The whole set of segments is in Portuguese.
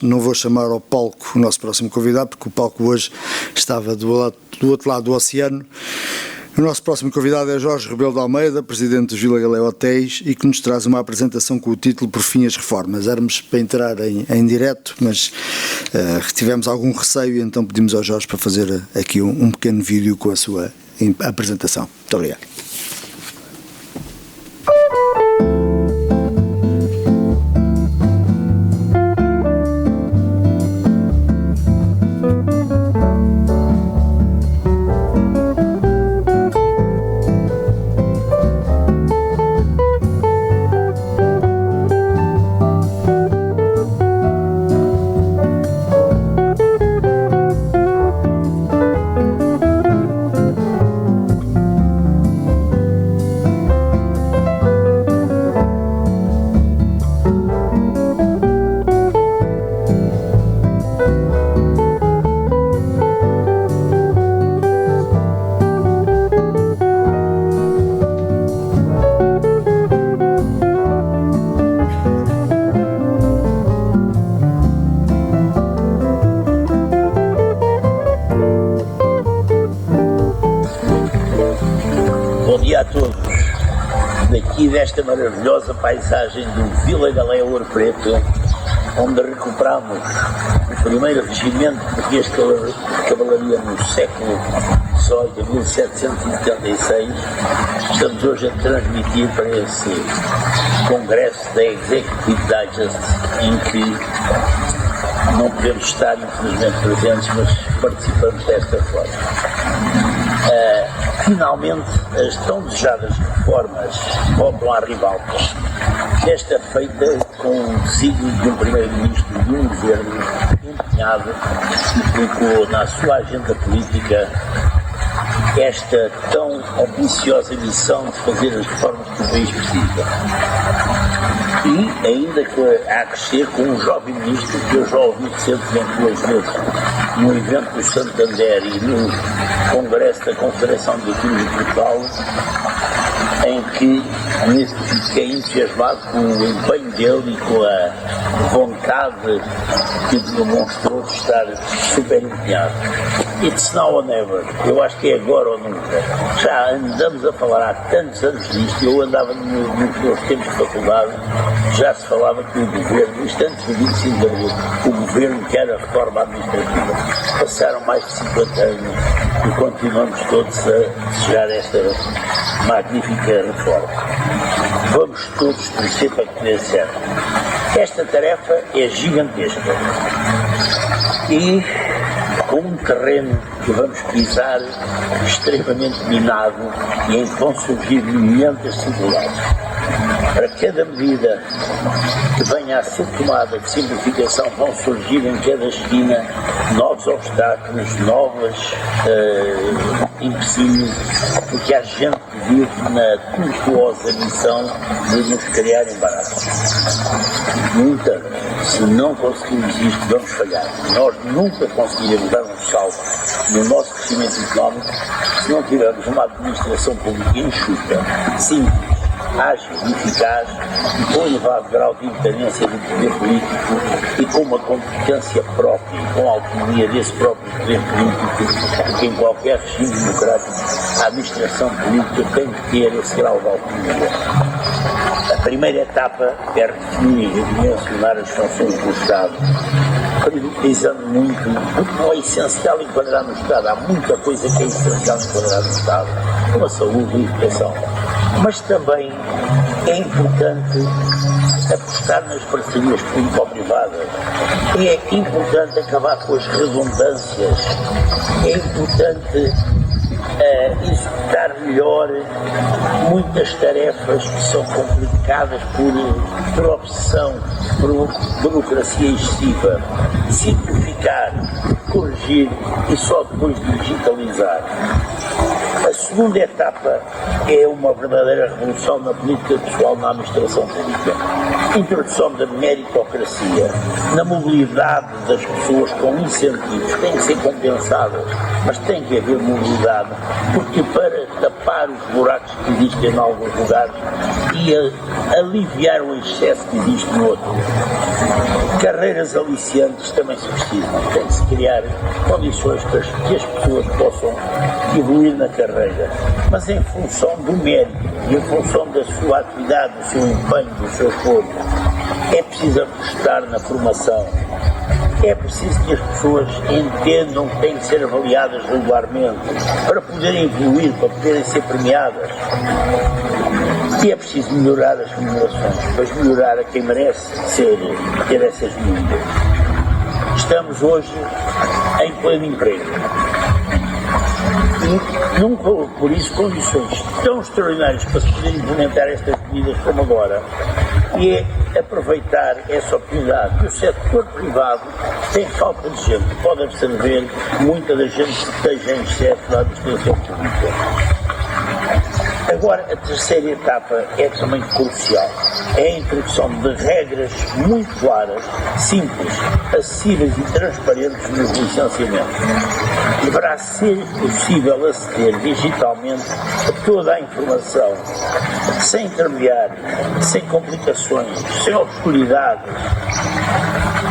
não vou chamar ao palco o nosso próximo convidado, porque o palco hoje estava do outro lado do oceano. O nosso próximo convidado é Jorge Rebelo de Almeida, presidente dos Vila Galé Hotéis, e que nos traz uma apresentação com o título Por Fim as Reformas. Éramos para entrar em direto, mas tivemos algum receio, e então pedimos ao Jorge para fazer aqui um pequeno vídeo com a sua apresentação. Muito obrigado. Desta maravilhosa paisagem do Vila Galé Ouro Preto, onde recuperamos o primeiro regimento português de cavalaria no século XVIII, em 1776. Estamos hoje a transmitir para esse congresso da Executive Digest, em que não podemos estar infelizmente presentes, mas participamos desta forma. Finalmente, as tão desejadas reformas voltam à ribalta. Desta feita com o desígnio de um primeiro-ministro de um governo empenhado que colocou na sua agenda política esta tão ambiciosa missão de fazer as reformas que o país precisa. E ainda que há a crescer com um jovem ministro que eu já ouvi recentemente 2 vezes no evento do Santander e no Congresso da Confederação de Atores de Portugal, em que fiquei entusiasmado com o empenho dele e com a vontade que demonstrou de estar super empenhado. It's now or never. Eu acho que é agora ou nunca. Já andamos a falar há tantos anos disto. Eu andava nos meus tempos de faculdade, já se falava que o governo, isto antes do 25 de abril, o governo quer a reforma administrativa. Passaram mais de 50 anos e continuamos todos a desejar esta magnífica reforma. Vamos todos torcer para que dê certo. Esta tarefa é gigantesca e com um terreno que vamos pisar extremamente minado e em que vão surgir milhentas dificuldades. Para cada medida que venha a ser tomada de simplificação vão surgir em cada esquina novos obstáculos, novos empecilhos, porque há gente que vive na tortuosa missão de nos criar embaraços. No entanto, se não conseguirmos isto, vamos falhar. Nós nunca conseguiremos dar um salto no nosso crescimento económico se não tivermos uma administração pública enxuta, simples, ágil e eficaz e com elevado grau de independência do poder político e com uma competência própria e com a autonomia desse próprio poder político, porque em qualquer regime democrático a administração política tem que ter esse grau de autonomia. A primeira etapa é redefinir e dimensionar as funções do Estado, priorizando muito, porque não é essencial enquadrar no Estado, há muita coisa que é essencial enquadrar no Estado, como a saúde e a educação. Mas também é importante apostar nas parcerias público-privadas, é importante acabar com as redundâncias, é importante executar melhor muitas tarefas que são complicadas por obsessão, por burocracia excessiva, simplificar, corrigir e só depois digitalizar. A segunda etapa é uma verdadeira revolução na política pessoal na administração pública. Introdução da meritocracia, na mobilidade das pessoas com incentivos, têm que ser compensadas, mas tem que haver mobilidade, porque para tapar os buracos que existem em alguns lugares, e aliviar o excesso que existe no outro. Carreiras aliciantes também se precisam. Tem que se criar condições para que as pessoas possam evoluir na carreira, mas em função do mérito e em função da sua atividade, do seu empenho, do seu esforço. É preciso apostar na formação. É preciso que as pessoas entendam que têm que ser avaliadas regularmente para poderem evoluir, para poderem ser premiadas. E é preciso melhorar as remunerações, mas melhorar a quem merece ter essas medidas. Estamos hoje em pleno emprego. E nunca houve, por isso, condições tão extraordinárias para se poder implementar estas medidas como agora. E é aproveitar essa oportunidade. E o setor privado tem falta de gente, pode absorver muita da gente que esteja em excesso da administração pública. Agora, a terceira etapa é também crucial. É a introdução de regras muito claras, simples, acessíveis e transparentes nos licenciamentos. Deverá ser possível aceder digitalmente a toda a informação, sem intermediários, sem complicações, sem obscuridades.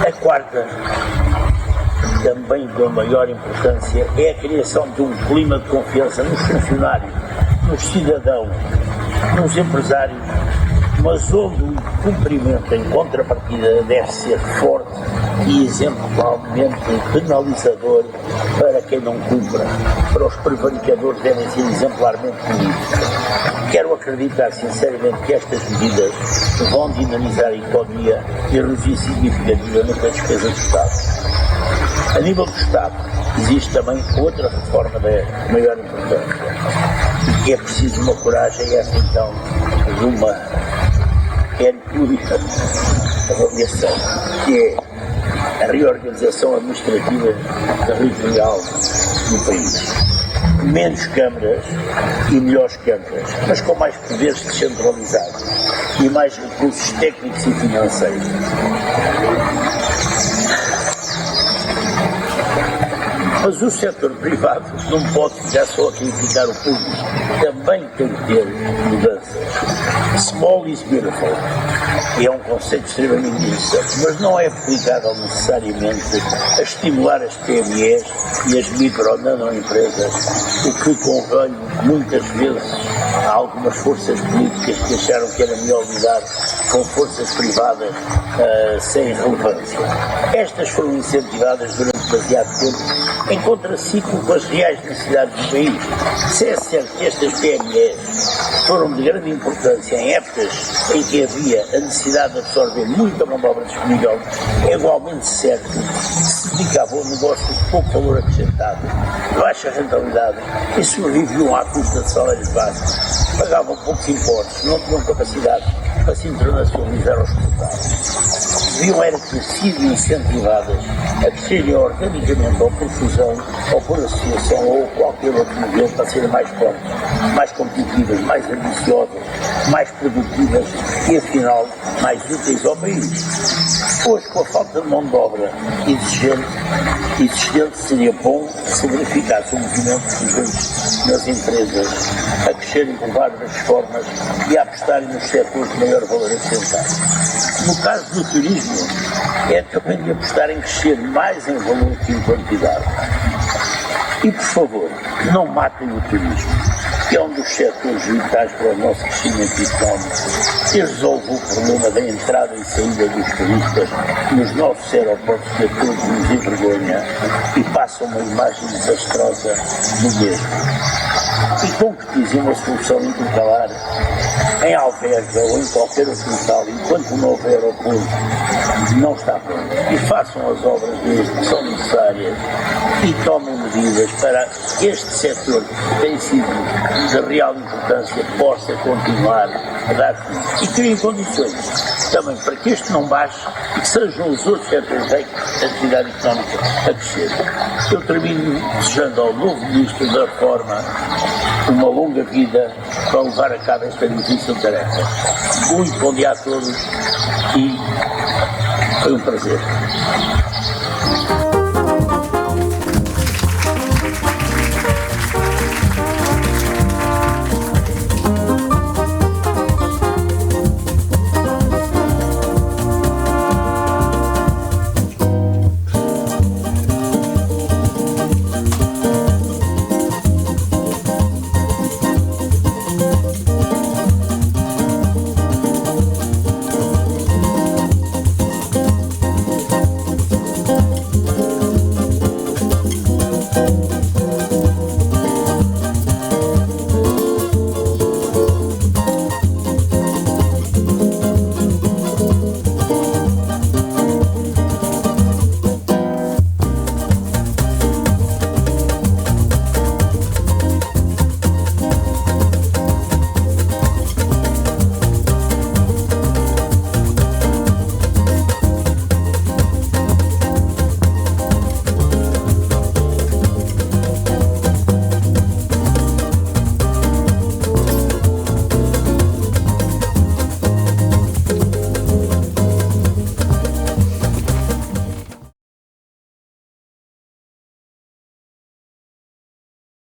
A quarta, também de maior importância, é a criação de um clima de confiança nos funcionários, nos cidadãos, nos empresários, mas onde o cumprimento em contrapartida deve ser forte e exemplarmente penalizador para quem não cumpra. Para os prevaricadores devem ser exemplarmente punidos. Quero acreditar sinceramente que estas medidas vão dinamizar a economia e reduzir significativamente a despesa do Estado. A nível do Estado, existe também outra reforma de maior importância. E é preciso uma coragem, essa então, de uma hercúlea avaliação, que é a reorganização administrativa territorial do país. Menos câmaras e melhores câmaras, mas com mais poderes descentralizados e mais recursos técnicos e financeiros. Mas o setor privado não pode ficar só a criticar o público, também tem que ter mudanças. Small is beautiful. É um conceito extremamente interessante, mas não é aplicável necessariamente a estimular as PMEs e as micro-nanoempresas, o que convém muitas vezes a algumas forças políticas que acharam que era melhor lidar com forças privadas sem relevância. Estas foram incentivadas durante demasiado tempo em contraciclo com as reais necessidades do país. Se é certo que estas PMEs foram de grande importância em épocas em que havia a necessidade de absorver muita mão de obra disponível, é igualmente certo que se dedicavam a negócios de pouco valor acrescentado, de baixa rentabilidade e sobreviviam à custa de salários baixos, pagavam poucos impostos, não tinham capacidade para se internacionalizar ou exportar. Deviam era ter sido incentivadas a crescerem organicamente ou por fusão, ou por associação, ou qualquer outro modelo para serem mais fortes, mais competitivas, mais ambiciosas, mais produtivas e, afinal, mais úteis ao país. Hoje, com a falta de mão de obra existente seria bom se verificasse um movimento de nas empresas a crescerem por várias formas e a apostarem nos setores de maior valor acrescentado. No caso do turismo, é também de apostar em crescer mais em valor que em quantidade. E, por favor, não matem o turismo, que é um dos setores vitais para o nosso crescimento económico, e resolve o problema da entrada e saída dos turistas nos nossos aeroportos, que a todos nos envergonha e passa uma imagem desastrosa do mesmo. E concretizem uma solução intercalar em Alverca ou em qualquer outro local, enquanto não houver aeroporto, não está pronto. E façam as obras que são necessárias e tomem medidas para que este setor, que tem sido de real importância, possa continuar a dar frutos. E criem condições também para que este não baixe e que sejam os outros setores da atividade económica a crescer. Eu termino desejando ao novo Ministro da Reforma uma longa vida para levar a cabo esta difícil tarefa. Muito bom dia a todos e foi um prazer.